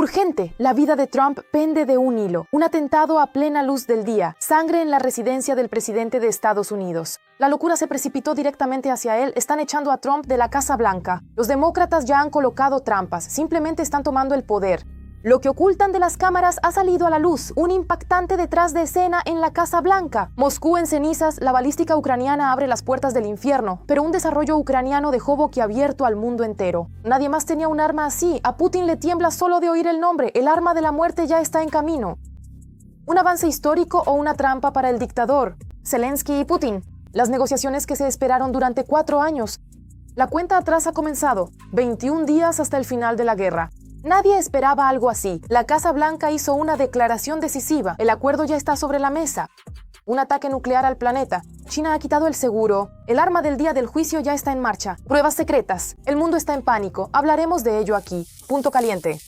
Urgente, la vida de Trump pende de un hilo. Un atentado a plena luz del día. Sangre en la residencia del presidente de Estados Unidos. La locura se precipitó directamente hacia él. Están echando a Trump de la Casa Blanca. Los demócratas ya han colocado trampas. Simplemente están tomando el poder. Lo que ocultan de las cámaras ha salido a la luz. Un impactante detrás de escena en la Casa Blanca. Moscú en cenizas, la balística ucraniana abre las puertas del infierno, pero un desarrollo ucraniano dejó boquiabierto al mundo entero. Nadie más tenía un arma así. A Putin le tiembla solo de oír el nombre. El arma de la muerte ya está en camino. ¿Un avance histórico o una trampa para el dictador? Zelensky y Putin. Las negociaciones que se esperaron durante 4 años. La cuenta atrás ha comenzado. 21 días hasta el final de la guerra. Nadie esperaba algo así. La Casa Blanca hizo una declaración decisiva. El acuerdo ya está sobre la mesa. Un ataque nuclear al planeta. China ha quitado el seguro. El arma del día del juicio ya está en marcha. Pruebas secretas. El mundo está en pánico. Hablaremos de ello aquí. Punto caliente.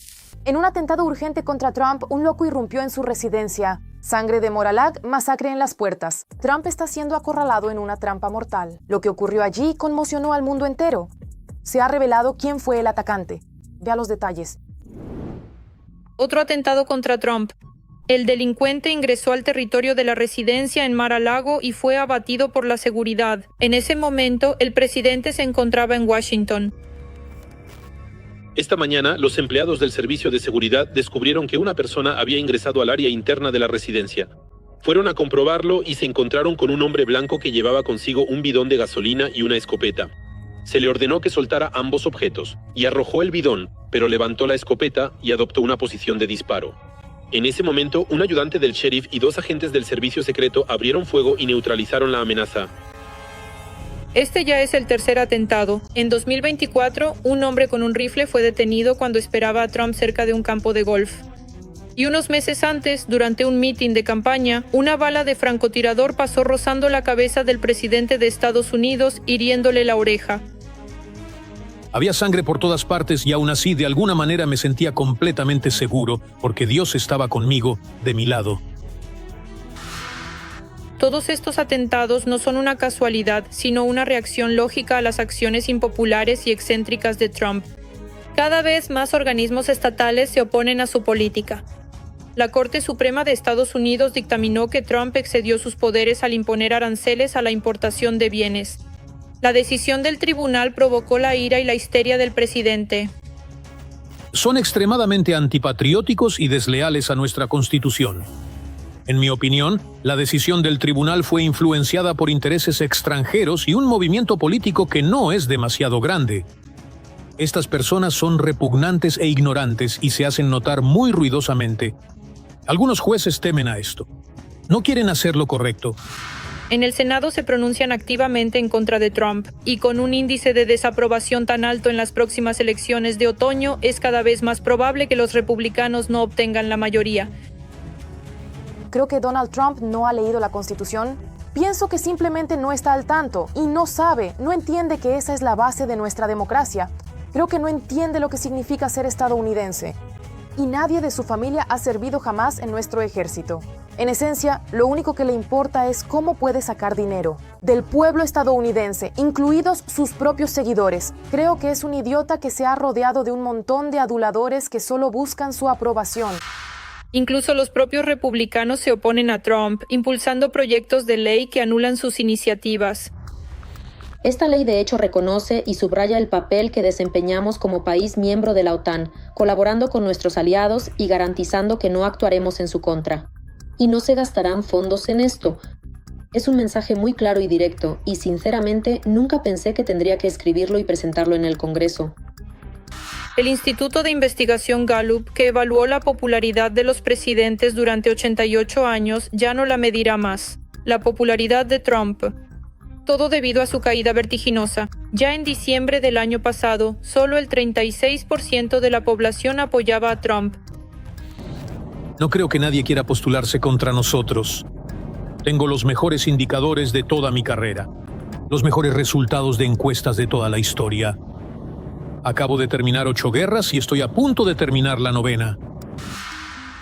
En un atentado urgente contra Trump, un loco irrumpió en su residencia. Sangre de Mar-a-Lago, masacre en las puertas. Trump está siendo acorralado en una trampa mortal. Lo que ocurrió allí conmocionó al mundo entero. Se ha revelado quién fue el atacante. Vea los detalles. Otro atentado contra Trump. El delincuente ingresó al territorio de la residencia en Mar-a-Lago y fue abatido por la seguridad. En ese momento, el presidente se encontraba en Washington. Esta mañana, los empleados del Servicio de Seguridad descubrieron que una persona había ingresado al área interna de la residencia. Fueron a comprobarlo y se encontraron con un hombre blanco que llevaba consigo un bidón de gasolina y una escopeta. Se le ordenó que soltara ambos objetos, y arrojó el bidón, pero levantó la escopeta y adoptó una posición de disparo. En ese momento, un ayudante del sheriff y 2 agentes del servicio secreto abrieron fuego y neutralizaron la amenaza. Este ya es el tercer atentado. En 2024, un hombre con un rifle fue detenido cuando esperaba a Trump cerca de un campo de golf. Y unos meses antes, durante un mitin de campaña, una bala de francotirador pasó rozando la cabeza del presidente de Estados Unidos, hiriéndole la oreja. Había sangre por todas partes y aún así de alguna manera me sentía completamente seguro porque Dios estaba conmigo, de mi lado. Todos estos atentados no son una casualidad, sino una reacción lógica a las acciones impopulares y excéntricas de Trump. Cada vez más organismos estatales se oponen a su política. La Corte Suprema de Estados Unidos dictaminó que Trump excedió sus poderes al imponer aranceles a la importación de bienes. La decisión del tribunal provocó la ira y la histeria del presidente. Son extremadamente antipatrióticos y desleales a nuestra Constitución. En mi opinión, la decisión del tribunal fue influenciada por intereses extranjeros y un movimiento político que no es demasiado grande. Estas personas son repugnantes e ignorantes y se hacen notar muy ruidosamente. Algunos jueces temen a esto. No quieren hacer lo correcto. En el Senado se pronuncian activamente en contra de Trump, y con un índice de desaprobación tan alto en las próximas elecciones de otoño, es cada vez más probable que los republicanos no obtengan la mayoría. Creo que Donald Trump no ha leído la Constitución. Pienso que simplemente no está al tanto y no sabe, no entiende que esa es la base de nuestra democracia. Creo que no entiende lo que significa ser estadounidense. Y nadie de su familia ha servido jamás en nuestro ejército. En esencia, lo único que le importa es cómo puede sacar dinero del pueblo estadounidense, incluidos sus propios seguidores. Creo que es un idiota que se ha rodeado de un montón de aduladores que solo buscan su aprobación. Incluso los propios republicanos se oponen a Trump, impulsando proyectos de ley que anulan sus iniciativas. Esta ley de hecho reconoce y subraya el papel que desempeñamos como país miembro de la OTAN, colaborando con nuestros aliados y garantizando que no actuaremos en su contra. Y no se gastarán fondos en esto. Es un mensaje muy claro y directo, y sinceramente nunca pensé que tendría que escribirlo y presentarlo en el Congreso. El Instituto de Investigación Gallup, que evaluó la popularidad de los presidentes durante 88 años, ya no la medirá más. La popularidad de Trump. Todo debido a su caída vertiginosa. Ya en diciembre del año pasado, solo el 36% de la población apoyaba a Trump. No creo que nadie quiera postularse contra nosotros. Tengo los mejores indicadores de toda mi carrera. Los mejores resultados de encuestas de toda la historia. Acabo de terminar 8 guerras y estoy a punto de terminar la 9ª.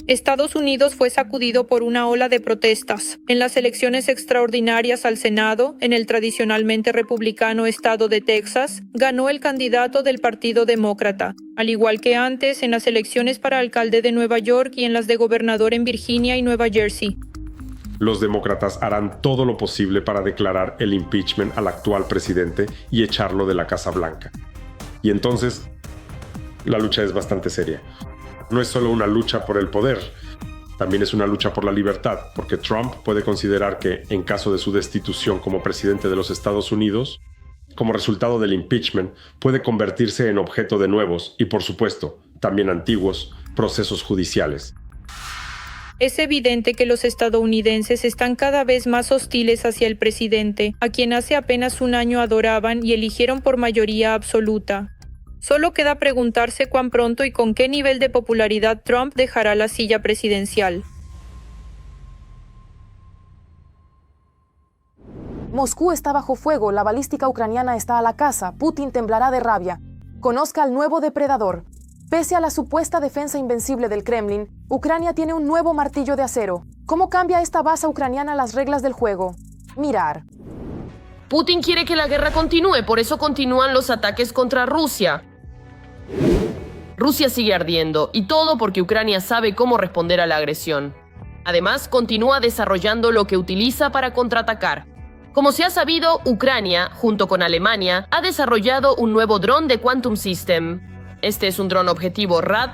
Estados Unidos fue sacudido por una ola de protestas. En las elecciones extraordinarias al Senado, en el tradicionalmente republicano estado de Texas, ganó el candidato del Partido Demócrata, al igual que antes en las elecciones para alcalde de Nueva York y en las de gobernador en Virginia y Nueva Jersey. Los demócratas harán todo lo posible para declarar el impeachment al actual presidente y echarlo de la Casa Blanca. Y entonces, la lucha es bastante seria. No es solo una lucha por el poder, también es una lucha por la libertad, porque Trump puede considerar que, en caso de su destitución como presidente de los Estados Unidos, como resultado del impeachment, puede convertirse en objeto de nuevos y, por supuesto, también antiguos procesos judiciales. Es evidente que los estadounidenses están cada vez más hostiles hacia el presidente, a quien hace apenas un año adoraban y eligieron por mayoría absoluta. Solo queda preguntarse cuán pronto y con qué nivel de popularidad Trump dejará la silla presidencial. Moscú está bajo fuego, la balística ucraniana está a la caza, Putin temblará de rabia. Conozca al nuevo depredador. Pese a la supuesta defensa invencible del Kremlin, Ucrania tiene un nuevo martillo de acero. ¿Cómo cambia esta base ucraniana las reglas del juego? Mirar. Putin quiere que la guerra continúe, por eso continúan los ataques contra Rusia. Rusia sigue ardiendo, y todo porque Ucrania sabe cómo responder a la agresión. Además, continúa desarrollando lo que utiliza para contraatacar. Como se ha sabido, Ucrania, junto con Alemania, ha desarrollado un nuevo dron de Quantum System. Este es un dron objetivo RAD,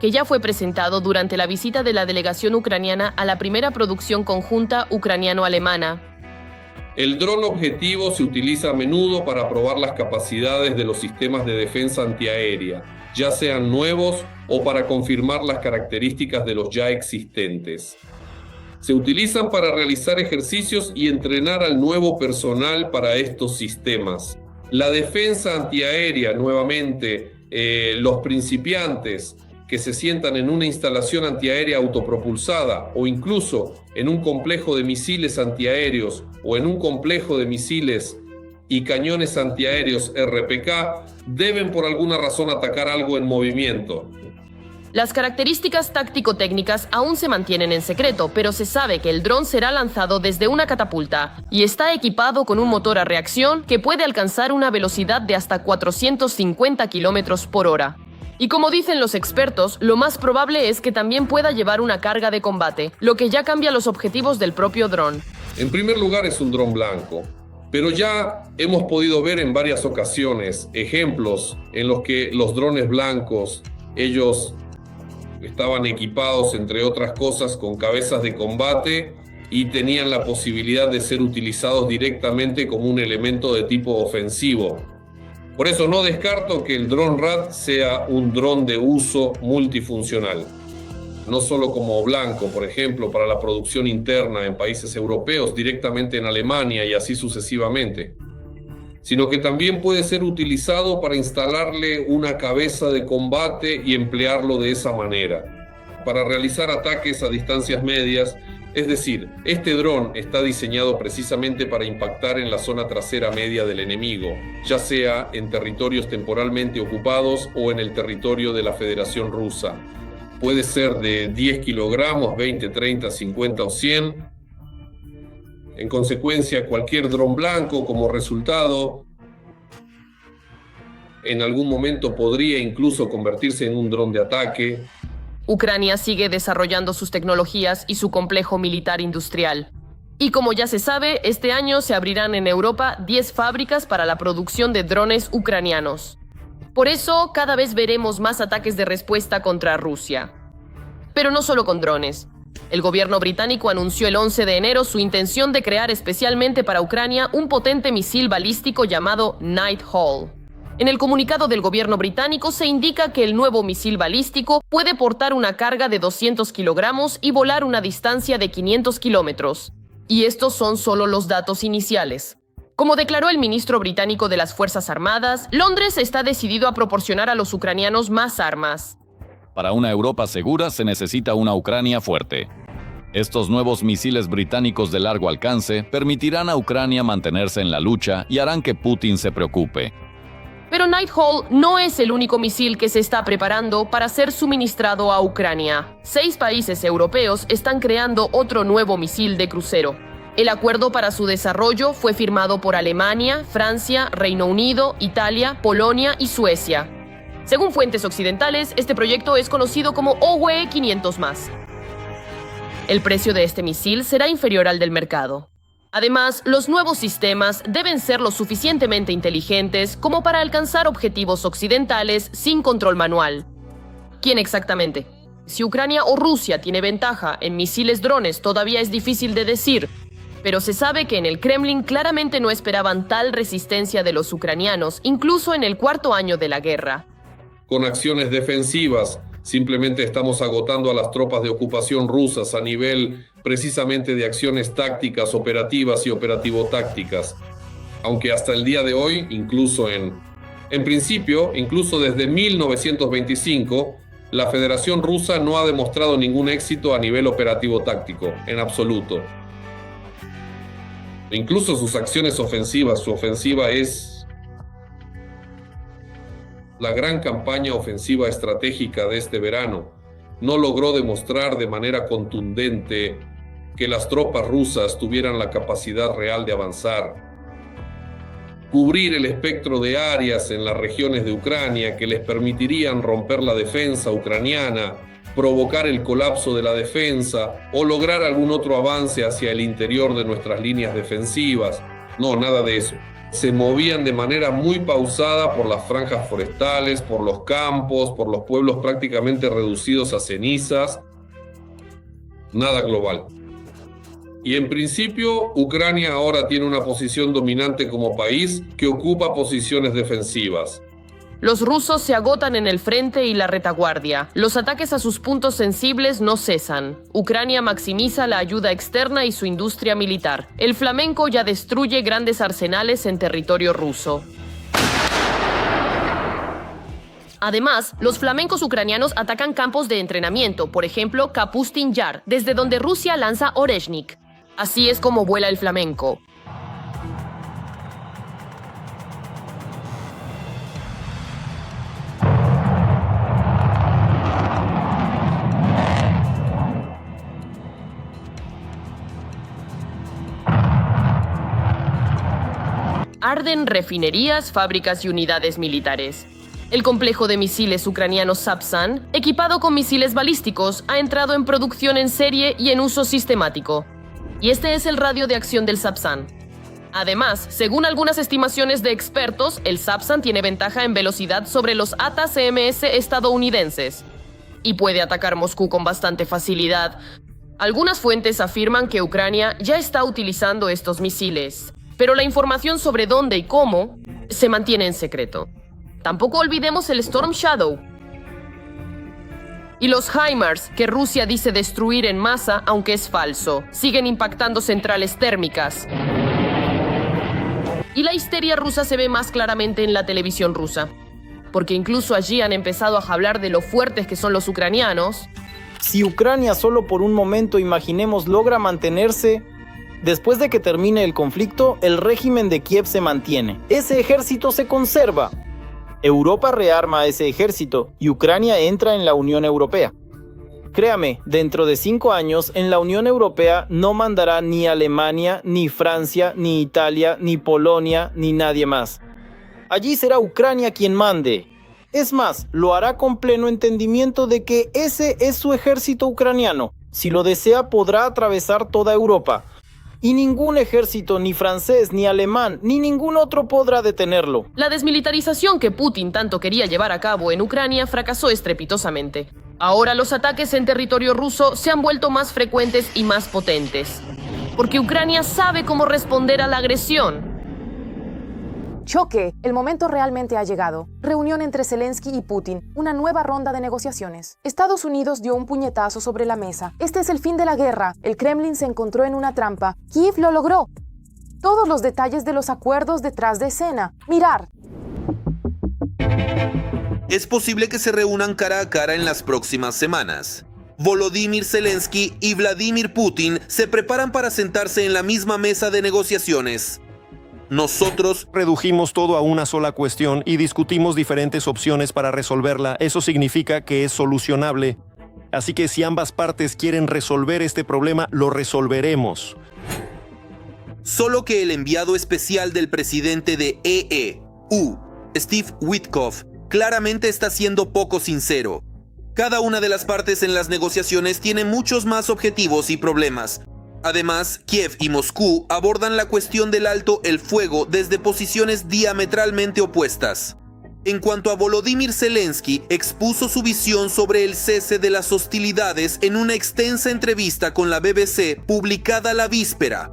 que ya fue presentado durante la visita de la delegación ucraniana a la primera producción conjunta ucraniano-alemana. El dron objetivo se utiliza a menudo para probar las capacidades de los sistemas de defensa antiaérea, ya sean nuevos o para confirmar las características de los ya existentes. Se utilizan para realizar ejercicios y entrenar al nuevo personal para estos sistemas. La defensa antiaérea, nuevamente, los principiantes que se sientan en una instalación antiaérea autopropulsada o incluso en un complejo de misiles antiaéreos o en un complejo de misiles y cañones antiaéreos RPK, deben por alguna razón atacar algo en movimiento. Las características táctico-técnicas aún se mantienen en secreto, pero se sabe que el dron será lanzado desde una catapulta y está equipado con un motor a reacción que puede alcanzar una velocidad de hasta 450 km por hora. Y como dicen los expertos, lo más probable es que también pueda llevar una carga de combate, lo que ya cambia los objetivos del propio dron. En primer lugar, es un dron blanco, pero ya hemos podido ver en varias ocasiones ejemplos en los que los drones blancos, ellos estaban equipados, entre otras cosas, con cabezas de combate y tenían la posibilidad de ser utilizados directamente como un elemento de tipo ofensivo. Por eso no descarto que el dron RAD sea un dron de uso multifuncional. No solo como blanco, por ejemplo, para la producción interna en países europeos, directamente en Alemania y así sucesivamente, sino que también puede ser utilizado para instalarle una cabeza de combate y emplearlo de esa manera, para realizar ataques a distancias medias. Es decir, este dron está diseñado precisamente para impactar en la zona trasera media del enemigo, ya sea en territorios temporalmente ocupados o en el territorio de la Federación Rusa. Puede ser de 10 kilogramos, 20, 30, 50 o 100. En consecuencia, cualquier dron blanco como resultado en algún momento podría incluso convertirse en un dron de ataque. Ucrania sigue desarrollando sus tecnologías y su complejo militar industrial. Y como ya se sabe, este año se abrirán en Europa 10 fábricas para la producción de drones ucranianos. Por eso, cada vez veremos más ataques de respuesta contra Rusia. Pero no solo con drones. El gobierno británico anunció el 11 de enero su intención de crear especialmente para Ucrania un potente misil balístico llamado Nighthawk. En el comunicado del gobierno británico se indica que el nuevo misil balístico puede portar una carga de 200 kilogramos y volar una distancia de 500 kilómetros. Y estos son solo los datos iniciales. Como declaró el ministro británico de las Fuerzas Armadas, Londres está decidido a proporcionar a los ucranianos más armas. Para una Europa segura se necesita una Ucrania fuerte. Estos nuevos misiles británicos de largo alcance permitirán a Ucrania mantenerse en la lucha y harán que Putin se preocupe. Pero Nighthawk no es el único misil que se está preparando para ser suministrado a Ucrania. 6 países europeos están creando otro nuevo misil de crucero. El acuerdo para su desarrollo fue firmado por Alemania, Francia, Reino Unido, Italia, Polonia y Suecia. Según fuentes occidentales, este proyecto es conocido como OWE 500+. El precio de este misil será inferior al del mercado. Además, los nuevos sistemas deben ser lo suficientemente inteligentes como para alcanzar objetivos occidentales sin control manual. ¿Quién exactamente? Si Ucrania o Rusia tiene ventaja en misiles drones todavía es difícil de decir, pero se sabe que en el Kremlin claramente no esperaban tal resistencia de los ucranianos, incluso en el 4º año de la guerra. Con acciones defensivas, simplemente estamos agotando a las tropas de ocupación rusas a nivel precisamente de acciones tácticas, operativas y operativo-tácticas. Aunque hasta el día de hoy, incluso en principio, incluso desde 1925, la Federación Rusa no ha demostrado ningún éxito a nivel operativo-táctico, en absoluto. Incluso sus acciones ofensivas, su ofensiva es la gran campaña ofensiva estratégica de este verano, no logró demostrar de manera contundente que las tropas rusas tuvieran la capacidad real de avanzar, cubrir el espectro de áreas en las regiones de Ucrania que les permitirían romper la defensa ucraniana, provocar el colapso de la defensa o lograr algún otro avance hacia el interior de nuestras líneas defensivas. No, nada de eso. Se movían de manera muy pausada por las franjas forestales, por los campos, por los pueblos prácticamente reducidos a cenizas. Nada global. Y en principio, Ucrania ahora tiene una posición dominante como país que ocupa posiciones defensivas. Los rusos se agotan en el frente y la retaguardia. Los ataques a sus puntos sensibles no cesan. Ucrania maximiza la ayuda externa y su industria militar. El flamenco ya destruye grandes arsenales en territorio ruso. Además, los flamencos ucranianos atacan campos de entrenamiento, por ejemplo, Kapustin Yar, desde donde Rusia lanza Oreshnik. Así es como vuela el flamenco. Arden refinerías, fábricas y unidades militares. El complejo de misiles ucraniano Sapsan, equipado con misiles balísticos, ha entrado en producción en serie y en uso sistemático. Y este es el radio de acción del Sapsan. Además, según algunas estimaciones de expertos, el Sapsan tiene ventaja en velocidad sobre los ATACMS estadounidenses y puede atacar Moscú con bastante facilidad. Algunas fuentes afirman que Ucrania ya está utilizando estos misiles, pero la información sobre dónde y cómo se mantiene en secreto. Tampoco olvidemos el Storm Shadow y los HIMARS, que Rusia dice destruir en masa, aunque es falso. Siguen impactando centrales térmicas. Y la histeria rusa se ve más claramente en la televisión rusa, porque incluso allí han empezado a hablar de lo fuertes que son los ucranianos. Si Ucrania solo por un momento, imaginemos, logra mantenerse, después de que termine el conflicto, el régimen de Kiev se mantiene. Ese ejército se conserva. Europa rearma a ese ejército y Ucrania entra en la Unión Europea. Créame, dentro de 5 años en la Unión Europea no mandará ni Alemania, ni Francia, ni Italia, ni Polonia, ni nadie más. Allí será Ucrania quien mande. Es más, lo hará con pleno entendimiento de que ese es su ejército ucraniano. Si lo desea, podrá atravesar toda Europa. Y ningún ejército, ni francés, ni alemán, ni ningún otro podrá detenerlo. La desmilitarización que Putin tanto quería llevar a cabo en Ucrania fracasó estrepitosamente. Ahora los ataques en territorio ruso se han vuelto más frecuentes y más potentes, porque Ucrania sabe cómo responder a la agresión. Choque. El momento realmente ha llegado. Reunión entre Zelensky y Putin. Una nueva ronda de negociaciones. Estados Unidos dio un puñetazo sobre la mesa. Este es el fin de la guerra. El Kremlin se encontró en una trampa. Kiev lo logró. Todos los detalles de los acuerdos detrás de escena. Mirar. Es posible que se reúnan cara a cara en las próximas semanas. Volodymyr Zelensky y Vladimir Putin se preparan para sentarse en la misma mesa de negociaciones. nosotros redujimos todo a una sola cuestión y discutimos diferentes opciones para resolverla. Eso significa que es solucionable. Así que si ambas partes quieren resolver este problema, lo resolveremos. Solo que el enviado especial del presidente de EU, Steve Witkoff, claramente está siendo poco sincero. Cada una de las partes en las negociaciones tiene muchos más objetivos y problemas. Además, Kiev y Moscú abordan la cuestión del alto el fuego desde posiciones diametralmente opuestas. En cuanto a Volodymyr Zelensky, expuso su visión sobre el cese de las hostilidades en una extensa entrevista con la BBC publicada la víspera.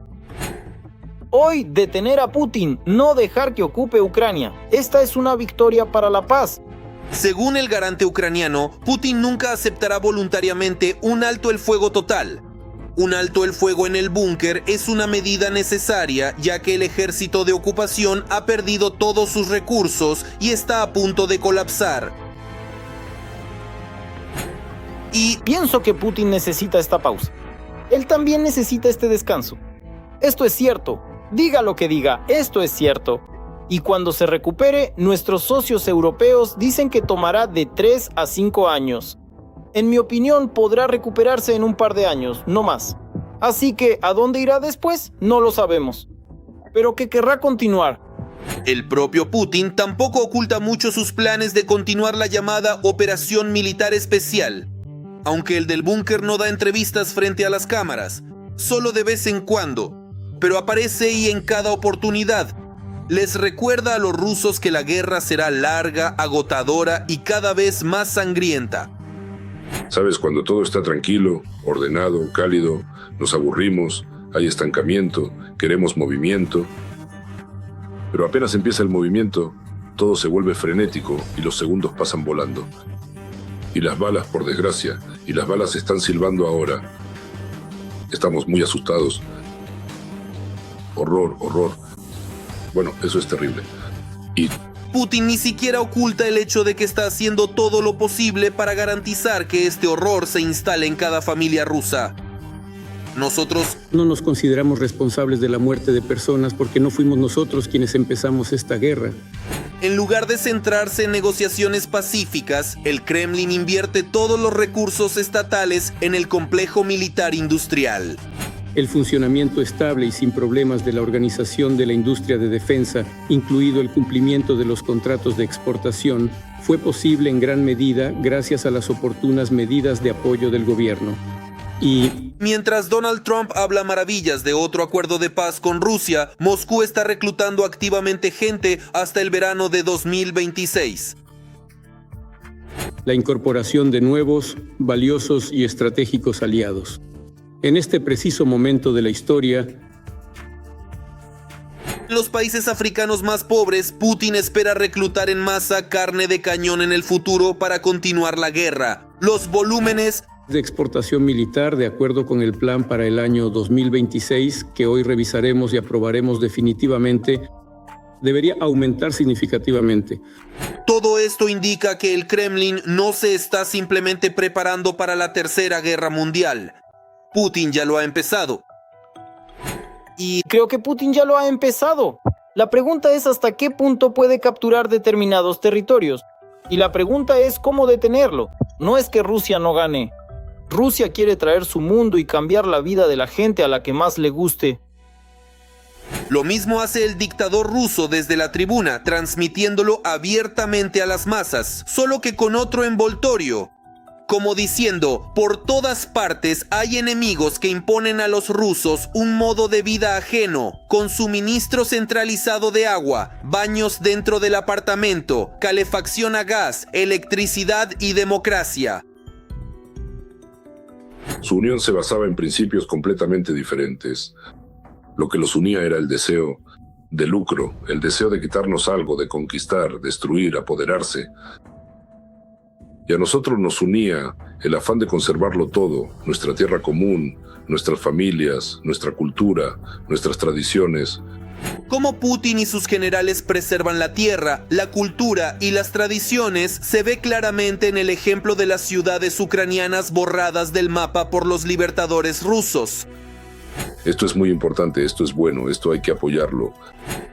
Hoy, detener a Putin, no dejar que ocupe Ucrania. Esta es una victoria para la paz. Según el garante ucraniano, Putin nunca aceptará voluntariamente un alto el fuego total. Un alto el fuego en el búnker es una medida necesaria, ya que el ejército de ocupación ha perdido todos sus recursos y está a punto de colapsar. Y pienso que Putin necesita esta pausa. Él también necesita este descanso. Esto es cierto. Diga lo que diga, esto es cierto. Y cuando se recupere, nuestros socios europeos dicen que tomará de 3 a 5 años. En mi opinión, podrá recuperarse en un par de años, no más. Así que, ¿a dónde irá después? No lo sabemos. Pero que querrá continuar. El propio Putin tampoco oculta mucho sus planes de continuar la llamada Operación Militar Especial. Aunque el del búnker no da entrevistas frente a las cámaras, solo de vez en cuando, pero aparece y en cada oportunidad. Les recuerda a los rusos que la guerra será larga, agotadora y cada vez más sangrienta. Sabes, cuando todo está tranquilo, ordenado, cálido, nos aburrimos, hay estancamiento, queremos movimiento. Pero apenas empieza el movimiento, todo se vuelve frenético y los segundos pasan volando. Y las balas, por desgracia, y las balas están silbando ahora. Estamos muy asustados. Horror, horror. Bueno, eso es terrible. Y Putin ni siquiera oculta el hecho de que está haciendo todo lo posible para garantizar que este horror se instale en cada familia rusa. Nosotros no nos consideramos responsables de la muerte de personas porque no fuimos nosotros quienes empezamos esta guerra. En lugar de centrarse en negociaciones pacíficas, el Kremlin invierte todos los recursos estatales en el complejo militar industrial. El funcionamiento estable y sin problemas de la organización de la industria de defensa, incluido el cumplimiento de los contratos de exportación, fue posible en gran medida gracias a las oportunas medidas de apoyo del gobierno. Y mientras Donald Trump habla maravillas de otro acuerdo de paz con Rusia, Moscú está reclutando activamente gente hasta el verano de 2026. La incorporación de nuevos, valiosos y estratégicos aliados. En este preciso momento de la historia, en los países africanos más pobres, Putin espera reclutar en masa carne de cañón en el futuro para continuar la guerra. Los volúmenes de exportación militar, de acuerdo con el plan para el año 2026, que hoy revisaremos y aprobaremos definitivamente, debería aumentar significativamente. Todo esto indica que el Kremlin no se está simplemente preparando para la Tercera Guerra Mundial. Putin ya lo ha empezado. Y creo que Putin ya lo ha empezado. La pregunta es hasta qué punto puede capturar determinados territorios. Y la pregunta es cómo detenerlo. No es que Rusia no gane. Rusia quiere traer su mundo y cambiar la vida de la gente a la que más le guste. Lo mismo hace el dictador ruso desde la tribuna, transmitiéndolo abiertamente a las masas, solo que con otro envoltorio. Como diciendo, por todas partes hay enemigos que imponen a los rusos un modo de vida ajeno, con suministro centralizado de agua, baños dentro del apartamento, calefacción a gas, electricidad y democracia. Su unión se basaba en principios completamente diferentes. Lo que los unía era el deseo de lucro, el deseo de quitarnos algo, de conquistar, destruir, apoderarse. Y a nosotros nos unía el afán de conservarlo todo, nuestra tierra común, nuestras familias, nuestra cultura, nuestras tradiciones. Cómo Putin y sus generales preservan la tierra, la cultura y las tradiciones se ve claramente en el ejemplo de las ciudades ucranianas borradas del mapa por los libertadores rusos. Esto es muy importante, esto es bueno, esto hay que apoyarlo.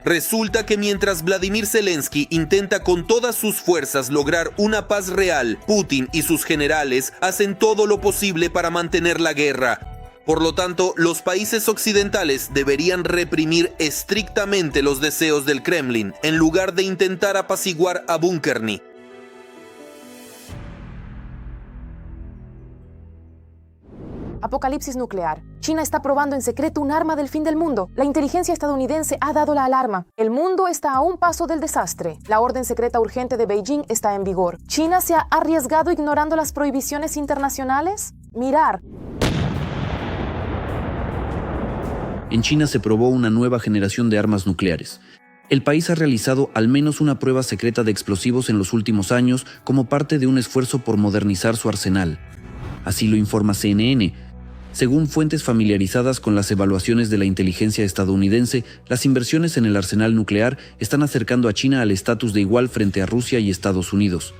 Resulta que mientras Vladimir Zelensky intenta con todas sus fuerzas lograr una paz real, Putin y sus generales hacen todo lo posible para mantener la guerra. Por lo tanto, los países occidentales deberían reprimir estrictamente los deseos del Kremlin, en lugar de intentar apaciguar a Bunkerny. Apocalipsis nuclear. China está probando en secreto un arma del fin del mundo. La inteligencia estadounidense ha dado la alarma. El mundo está a un paso del desastre. La orden secreta urgente de Beijing está en vigor. ¿China se ha arriesgado ignorando las prohibiciones internacionales? Mirar. En China se probó una nueva generación de armas nucleares. El país ha realizado al menos una prueba secreta de explosivos en los últimos años como parte de un esfuerzo por modernizar su arsenal. Así lo informa CNN. Según fuentes familiarizadas con las evaluaciones de la inteligencia estadounidense, las inversiones en el arsenal nuclear están acercando a China al estatus de igual frente a Rusia y Estados Unidos.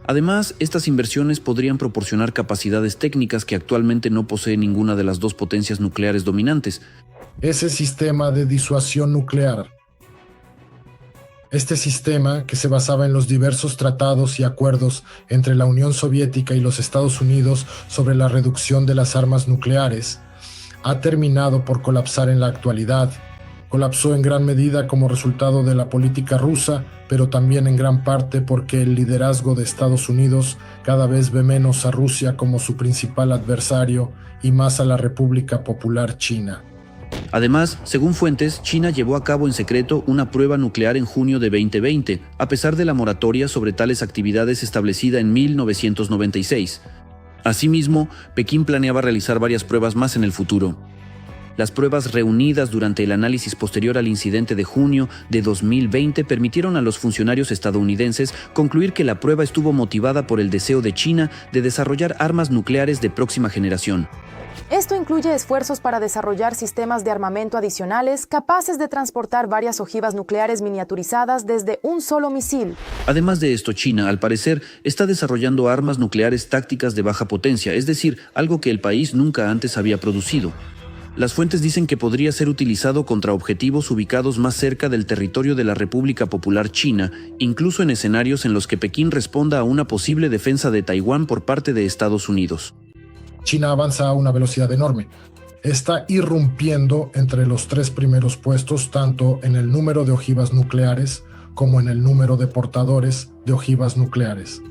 Además, estas inversiones podrían proporcionar capacidades técnicas que actualmente no posee ninguna de las dos potencias nucleares dominantes. Ese sistema de disuasión nuclear. Este sistema, que se basaba en los diversos tratados y acuerdos entre la Unión Soviética y los Estados Unidos sobre la reducción de las armas nucleares, ha terminado por colapsar en la actualidad. Colapsó en gran medida como resultado de la política rusa, pero también en gran parte porque el liderazgo de Estados Unidos cada vez ve menos a Rusia como su principal adversario y más a la República Popular China. Además, según fuentes, China llevó a cabo en secreto una prueba nuclear en junio de 2020, a pesar de la moratoria sobre tales actividades establecida en 1996. Asimismo, Pekín planeaba realizar varias pruebas más en el futuro. Las pruebas reunidas durante el análisis posterior al incidente de junio de 2020 permitieron a los funcionarios estadounidenses concluir que la prueba estuvo motivada por el deseo de China de desarrollar armas nucleares de próxima generación. Esto incluye esfuerzos para desarrollar sistemas de armamento adicionales capaces de transportar varias ojivas nucleares miniaturizadas desde un solo misil. Además de esto, China, al parecer, está desarrollando armas nucleares tácticas de baja potencia, es decir, algo que el país nunca antes había producido. Las fuentes dicen que podría ser utilizado contra objetivos ubicados más cerca del territorio de la República Popular China, incluso en escenarios en los que Pekín responda a una posible defensa de Taiwán por parte de Estados Unidos. China avanza a una velocidad enorme. Está irrumpiendo entre los 3 primeros puestos tanto en el número de ojivas nucleares como en el número de portadores de ojivas nucleares.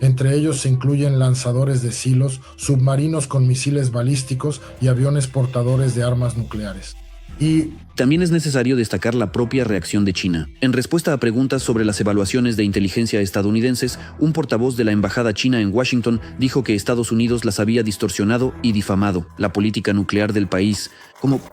Entre ellos se incluyen lanzadores de silos, submarinos con misiles balísticos y aviones portadores de armas nucleares. Y también es necesario destacar la propia reacción de China. En respuesta a preguntas sobre las evaluaciones de inteligencia estadounidenses, un portavoz de la embajada china en Washington dijo que Estados Unidos las había distorsionado y difamado la política nuclear del país.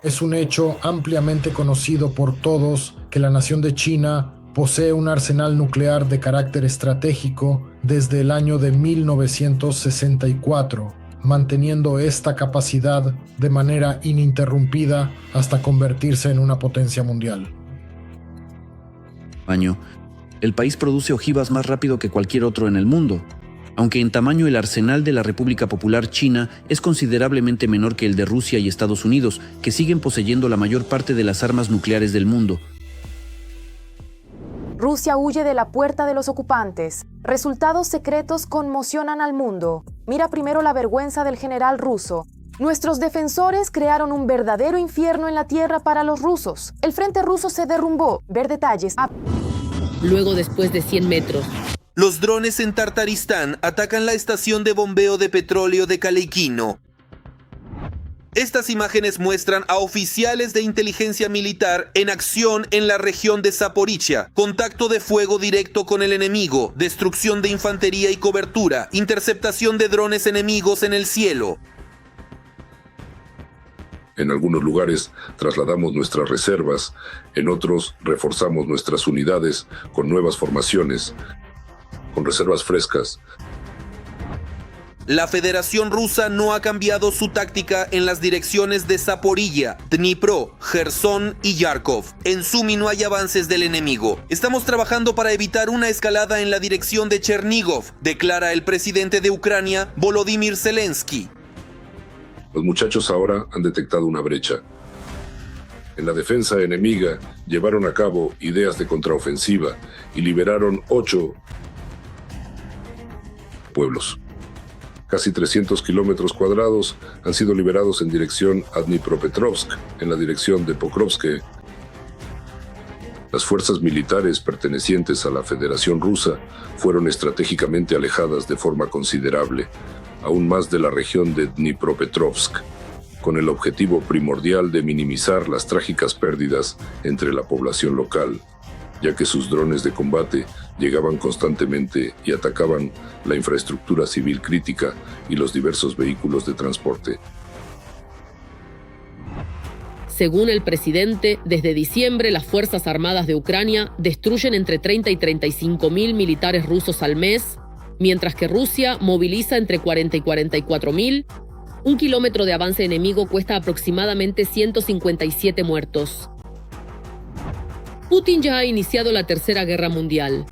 Es un hecho ampliamente conocido por todos que la nación de China posee un arsenal nuclear de carácter estratégico desde el año de 1964. Manteniendo esta capacidad de manera ininterrumpida hasta convertirse en una potencia mundial. El país produce ojivas más rápido que cualquier otro en el mundo. Aunque en tamaño el arsenal de la República Popular China es considerablemente menor que el de Rusia y Estados Unidos, que siguen poseyendo la mayor parte de las armas nucleares del mundo. Rusia huye de la puerta de los ocupantes. Resultados secretos conmocionan al mundo. Mira primero la vergüenza del general ruso. Nuestros defensores crearon un verdadero infierno en la tierra para los rusos. El frente ruso se derrumbó. Ver detalles. Luego, después de 100 metros. Los drones en Tartaristán atacan la estación de bombeo de petróleo de Kaleikino. Estas imágenes muestran a oficiales de inteligencia militar en acción en la región de Zaporizhia. Contacto de fuego directo con el enemigo, destrucción de infantería y cobertura, interceptación de drones enemigos en el cielo. En algunos lugares trasladamos nuestras reservas, en otros reforzamos nuestras unidades con nuevas formaciones, con reservas frescas. La Federación Rusa no ha cambiado su táctica en las direcciones de Zaporilla, Dnipro, Jersón y Yarkov. En Sumi no hay avances del enemigo. Estamos trabajando para evitar una escalada en la dirección de Chernigov, declara el presidente de Ucrania, Volodymyr Zelensky. Los muchachos ahora han detectado una brecha. En la defensa enemiga llevaron a cabo ideas de contraofensiva y liberaron 8 pueblos. Casi 300 kilómetros cuadrados han sido liberados en dirección a Dnipropetrovsk, en la dirección de Pokrovsk. Las fuerzas militares pertenecientes a la Federación Rusa fueron estratégicamente alejadas de forma considerable, aún más de la región de Dnipropetrovsk, con el objetivo primordial de minimizar las trágicas pérdidas entre la población local, ya que sus drones de combate llegaban constantemente y atacaban la infraestructura civil crítica y los diversos vehículos de transporte. Según el presidente, desde diciembre las Fuerzas Armadas de Ucrania destruyen entre 30 y 35 mil militares rusos al mes, mientras que Rusia moviliza entre 40 y 44 mil. Un kilómetro de avance enemigo cuesta aproximadamente 157 muertos. Putin ya ha iniciado la Tercera Guerra Mundial.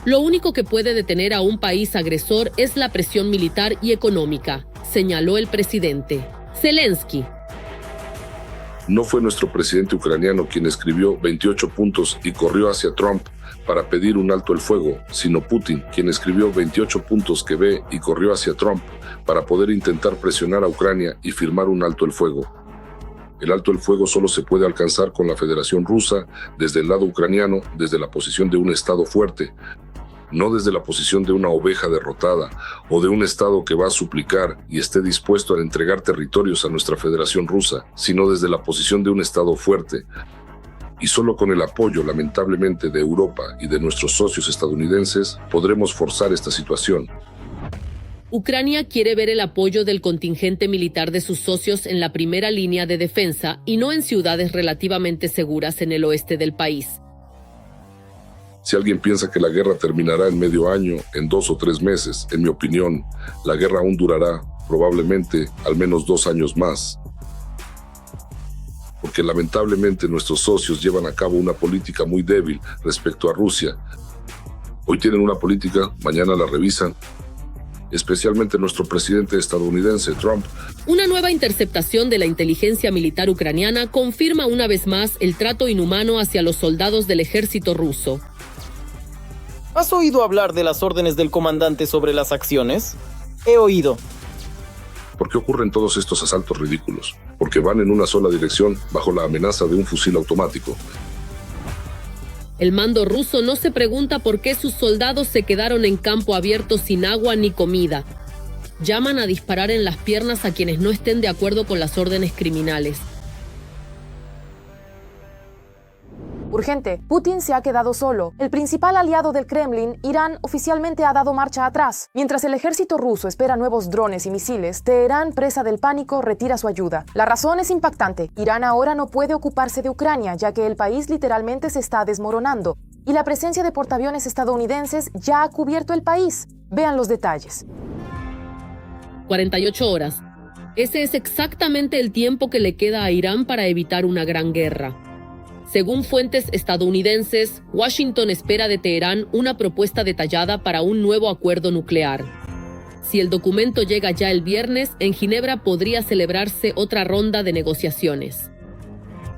Lo único que puede detener a un país agresor es la presión militar y económica, señaló el presidente. Zelensky. No fue nuestro presidente ucraniano quien escribió 28 puntos y corrió hacia Trump para pedir un alto el fuego, sino Putin, quien escribió 28 puntos que ve y corrió hacia Trump para poder intentar presionar a Ucrania y firmar un alto el fuego. El alto el fuego solo se puede alcanzar con la Federación Rusa desde el lado ucraniano, desde la posición de un Estado fuerte, no desde la posición de una oveja derrotada o de un Estado que va a suplicar y esté dispuesto a entregar territorios a nuestra Federación Rusa, sino desde la posición de un Estado fuerte. Y solo con el apoyo, lamentablemente, de Europa y de nuestros socios estadounidenses podremos forzar esta situación. Ucrania quiere ver el apoyo del contingente militar de sus socios en la primera línea de defensa y no en ciudades relativamente seguras en el oeste del país. Si alguien piensa que la guerra terminará en medio año, en 2 o 3 meses, en mi opinión, la guerra aún durará probablemente al menos 2 años más. Porque lamentablemente nuestros socios llevan a cabo una política muy débil respecto a Rusia. Hoy tienen una política, mañana la revisan. Especialmente nuestro presidente estadounidense, Trump. Una nueva interceptación de la inteligencia militar ucraniana confirma una vez más el trato inhumano hacia los soldados del ejército ruso. ¿Has oído hablar de las órdenes del comandante sobre las acciones? He oído. ¿Por qué ocurren todos estos asaltos ridículos? Porque van en una sola dirección bajo la amenaza de un fusil automático. El mando ruso no se pregunta por qué sus soldados se quedaron en campo abierto sin agua ni comida. Llaman a disparar en las piernas a quienes no estén de acuerdo con las órdenes criminales. Urgente, Putin se ha quedado solo. El principal aliado del Kremlin, Irán, oficialmente ha dado marcha atrás. Mientras el ejército ruso espera nuevos drones y misiles, Teherán, presa del pánico, retira su ayuda. La razón es impactante. Irán ahora no puede ocuparse de Ucrania, ya que el país literalmente se está desmoronando. Y la presencia de portaaviones estadounidenses ya ha cubierto el país. Vean los detalles. 48 horas. Ese es exactamente el tiempo que le queda a Irán para evitar una gran guerra. Según fuentes estadounidenses, Washington espera de Teherán una propuesta detallada para un nuevo acuerdo nuclear. Si el documento llega ya el viernes, en Ginebra podría celebrarse otra ronda de negociaciones.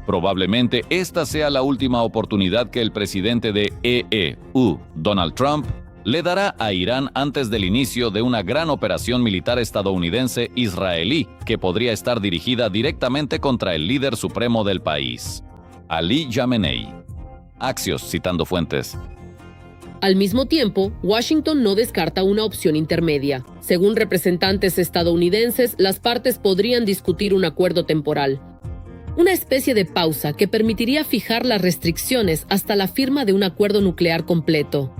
Probablemente esta sea la última oportunidad que el presidente de EU, Donald Trump, le dará a Irán antes del inicio de una gran operación militar estadounidense-israelí que podría estar dirigida directamente contra el líder supremo del país, Ali Khamenei. Axios, citando fuentes. Al mismo tiempo, Washington no descarta una opción intermedia. Según representantes estadounidenses, las partes podrían discutir un acuerdo temporal. Una especie de pausa que permitiría fijar las restricciones hasta la firma de un acuerdo nuclear completo.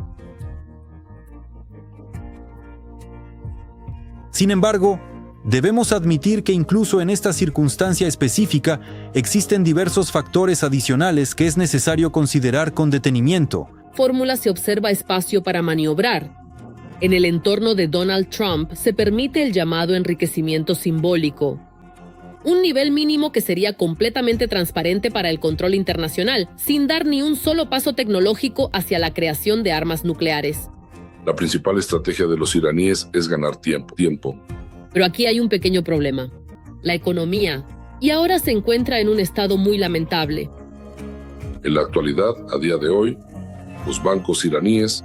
Sin embargo, debemos admitir que incluso en esta circunstancia específica existen diversos factores adicionales que es necesario considerar con detenimiento. Fórmula se observa espacio para maniobrar. En el entorno de Donald Trump se permite el llamado enriquecimiento simbólico. Un nivel mínimo que sería completamente transparente para el control internacional, sin dar ni un solo paso tecnológico hacia la creación de armas nucleares. La principal estrategia de los iraníes es ganar tiempo. Pero aquí hay un pequeño problema. La economía, y ahora se encuentra en un estado muy lamentable. En la actualidad, a día de hoy, los bancos iraníes,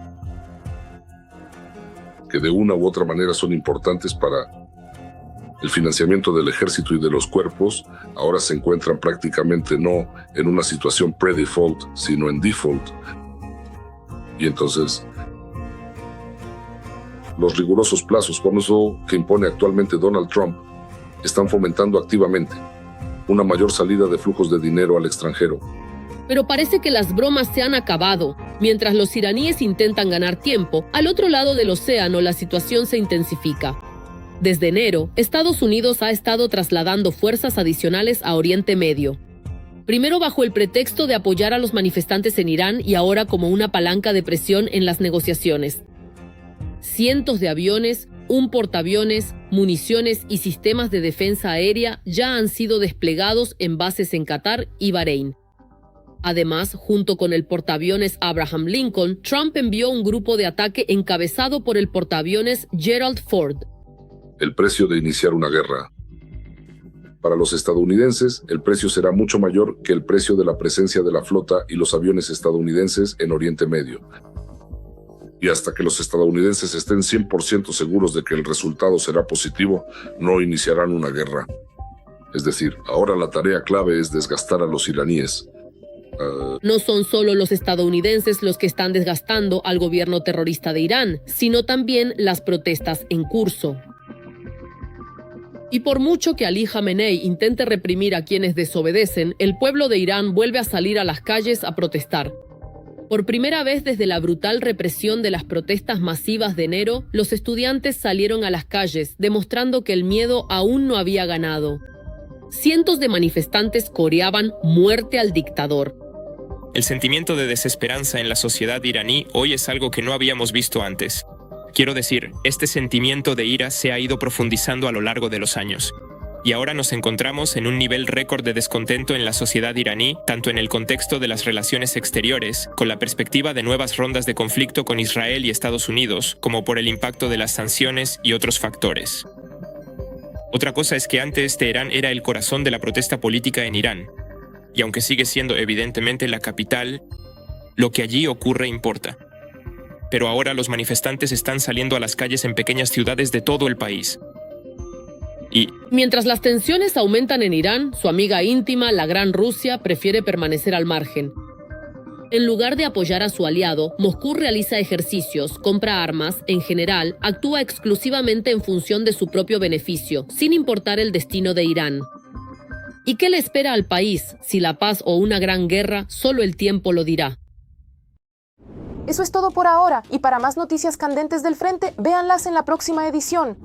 que de una u otra manera son importantes para el financiamiento del ejército y de los cuerpos, ahora se encuentran prácticamente no en una situación pre-default, sino en default. Y entonces, los rigurosos plazos, como eso que impone actualmente Donald Trump, están fomentando activamente una mayor salida de flujos de dinero al extranjero. Pero parece que las bromas se han acabado. Mientras los iraníes intentan ganar tiempo, al otro lado del océano la situación se intensifica. Desde enero, Estados Unidos ha estado trasladando fuerzas adicionales a Oriente Medio. Primero bajo el pretexto de apoyar a los manifestantes en Irán y ahora como una palanca de presión en las negociaciones. Cientos de aviones, un portaaviones, municiones y sistemas de defensa aérea ya han sido desplegados en bases en Qatar y Bahrein. Además, junto con el portaaviones Abraham Lincoln, Trump envió un grupo de ataque encabezado por el portaaviones Gerald Ford. El precio de iniciar una guerra. Para los estadounidenses, el precio será mucho mayor que el precio de la presencia de la flota y los aviones estadounidenses en Oriente Medio. Y hasta que los estadounidenses estén 100% seguros de que el resultado será positivo, no iniciarán una guerra. Es decir, ahora la tarea clave es desgastar a los iraníes. No son solo los estadounidenses los que están desgastando al gobierno terrorista de Irán, sino también las protestas en curso. Y por mucho que Ali Jamenei intente reprimir a quienes desobedecen, el pueblo de Irán vuelve a salir a las calles a protestar. Por primera vez desde la brutal represión de las protestas masivas de enero, los estudiantes salieron a las calles, demostrando que el miedo aún no había ganado. Cientos de manifestantes coreaban «Muerte al dictador». El sentimiento de desesperanza en la sociedad iraní hoy es algo que no habíamos visto antes. Quiero decir, este sentimiento de ira se ha ido profundizando a lo largo de los años. Y ahora nos encontramos en un nivel récord de descontento en la sociedad iraní, tanto en el contexto de las relaciones exteriores, con la perspectiva de nuevas rondas de conflicto con Israel y Estados Unidos, como por el impacto de las sanciones y otros factores. Otra cosa es que antes Teherán era el corazón de la protesta política en Irán. Y aunque sigue siendo evidentemente la capital, lo que allí ocurre importa. Pero ahora los manifestantes están saliendo a las calles en pequeñas ciudades de todo el país. Y mientras las tensiones aumentan en Irán, su amiga íntima, la Gran Rusia, prefiere permanecer al margen. En lugar de apoyar a su aliado, Moscú realiza ejercicios, compra armas, en general, actúa exclusivamente en función de su propio beneficio, sin importar el destino de Irán. ¿Y qué le espera al país? Si la paz o una gran guerra, solo el tiempo lo dirá. Eso es todo por ahora, y para más noticias candentes del frente, véanlas en la próxima edición.